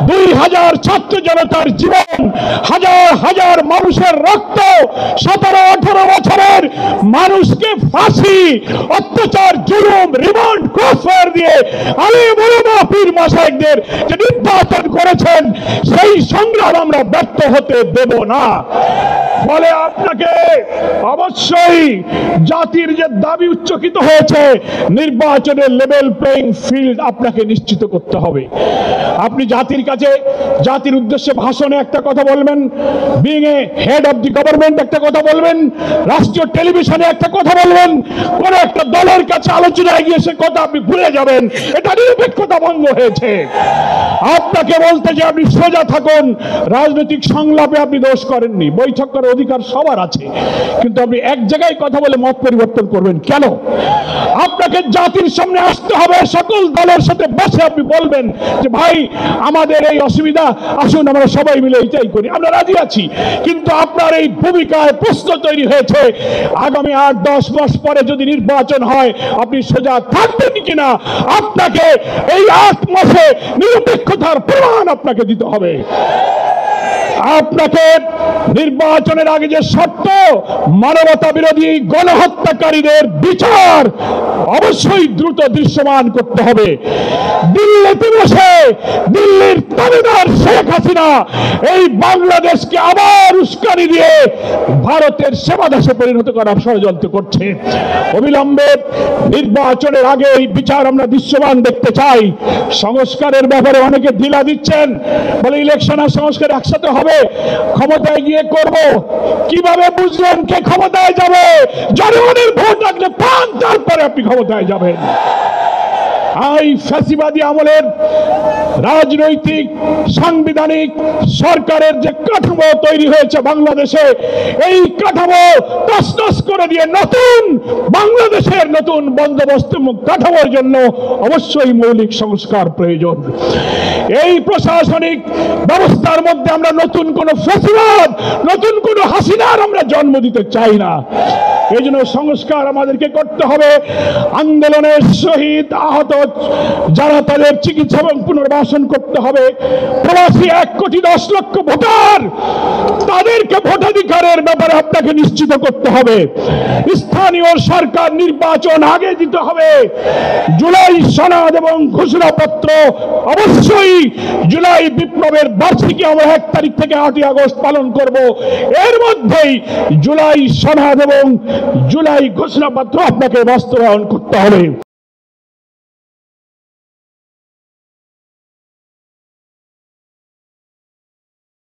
2000 ছাত্র জনতার জীবন, হাজার হাজার মানুষের রক্ত, 17-18 বছরের মানুষকে ফাঁসি, অত্যাচার, জুলুম, রিমান্ড, ক্রসফায়ার দিয়ে আলিম ওলামা পীর মাশায়েখদের যে নির্যাতন করেছেন, সেই সংগ্রাম আমরা ব্যর্থ হতে দেব না। ফলে আপনাকে অবশ্যই জাতির যে দাবি উচ্চকিত হয়েছে, নির্বাচনের লেভেল প্লেইং ফিল্ড আপনাকে নিশ্চিত করতে হবে। আপনি জাতির কাছে, জাতির উদ্দেশ্যে ভাষণে একটা কথা বলবেন, being a head of the government একটা কথা বলবেন, রাষ্ট্রীয় টেলিভিশনে একটা কথা বলবেন, কোন একটা দলের কাছে আলোচনায় গিয়ে সে কথা আপনি ভুলে যাবেন, এটা নিরপেক্ষতা ভঙ্গ হয়েছে। আপনাকে বলতে যে আপনি সোজা থাকুন, রাজনৈতিক সংলাপে আপনি দোষ করেননি, বৈঠক করার অধিকার সবার আছে, কিন্তু আপনি এক জায়গায় কথা বলে মত পরিবর্তন করবেন কেন? আপনাকে জাতির সামনে আসতে হবে, সকল দলের সাথে বসে আপনি বলবেন যে ভাই আমাদের এই অসুবিধা, আসুন আমরা সবাই মিলে এটাই করি, আমরা রাজি আছি। কিন্তু আপনার এই ভূমিকায় প্রশ্ন তৈরি হয়েছে, আগামী 8-10 মাস পরে যদি নির্বাচন হয় আপনি সোজা থাকবেন কিনা। আপনাকে এই 8 মাসে নিরপেক্ষতার প্রমাণ আপনাকে দিতে হবে। আপনাকে নির্বাচনের আগে যে শর্ত, মানবতা বিরোধী গণহত্যাকারীদের বিচার অবশ্যই দ্রুত দৃশ্যমান করতে হবে। দিল্লিতে বসে দিল্লির তাবেদার শেখ হাসিনা এই বাংলাদেশকে আবার উস্কানি দিয়ে ভারতের সেবাদাসে পরিণত করার ষড়যন্ত্র করছে। অবিলম্বে নির্বাচনের আগে এই বিচার আমরা দৃশ্যমান দেখতে চাই। সংস্কারের ব্যাপারে অনেকে ঢিলা দিচ্ছেন, বলে ইলেকশন আর সংস্কার একসাথে হবে, ক্ষমতায় গিয়ে করব। কিভাবে বুঝলেন কে ক্ষমতায় যাবে? জনগণের ভোট লাগলে পান, তারপরে আপনি ক্ষমতায় যাবেন। এই ফ্যাসিবাদী আমলের রাজনৈতিক সাংবিধানিক সরকারের যে কাঠামো তৈরি হয়েছে বাংলাদেশে, এই কাঠামো তছনছ করে দিয়ে নতুন বাংলাদেশের নতুন বন্দোবস্ত কাঠামোর জন্য অবশ্যই মৌলিক সংস্কার প্রয়োজন। এই প্রশাসনিক ব্যবস্থার মধ্যে আমরা নতুন কোন ফ্যাসিবাদ, নতুন কোন হাসিনার আমরা জন্ম দিতে চাই না। এই জন্য সংস্কার আমাদেরকে করতে হবে। আন্দোলনের শহীদ আহত যারা, তাদের চিকিৎসা এবং পুনর্বাসন করতে হবে। প্রবাসী 1,10,00,000 ভোটার, তাদেরকে ভোটাধিকারের ব্যাপারে আপনাকে নিশ্চিত করতে হবে। স্থানীয় সরকার নির্বাচন আগে দিতে হবে। জুলাই সনদ এবং ঘোষণাপত্র অবশ্যই, জুলাই বিপ্লবের বার্ষিকী আমরা 1 তারিখ থেকে 8ই আগস্ট পালন করব। এর মধ্যেই জুলাই সনদ এবং জুলাই ঘোষণাপত্র আপনাকে বাস্তবায়ন করতে হবে।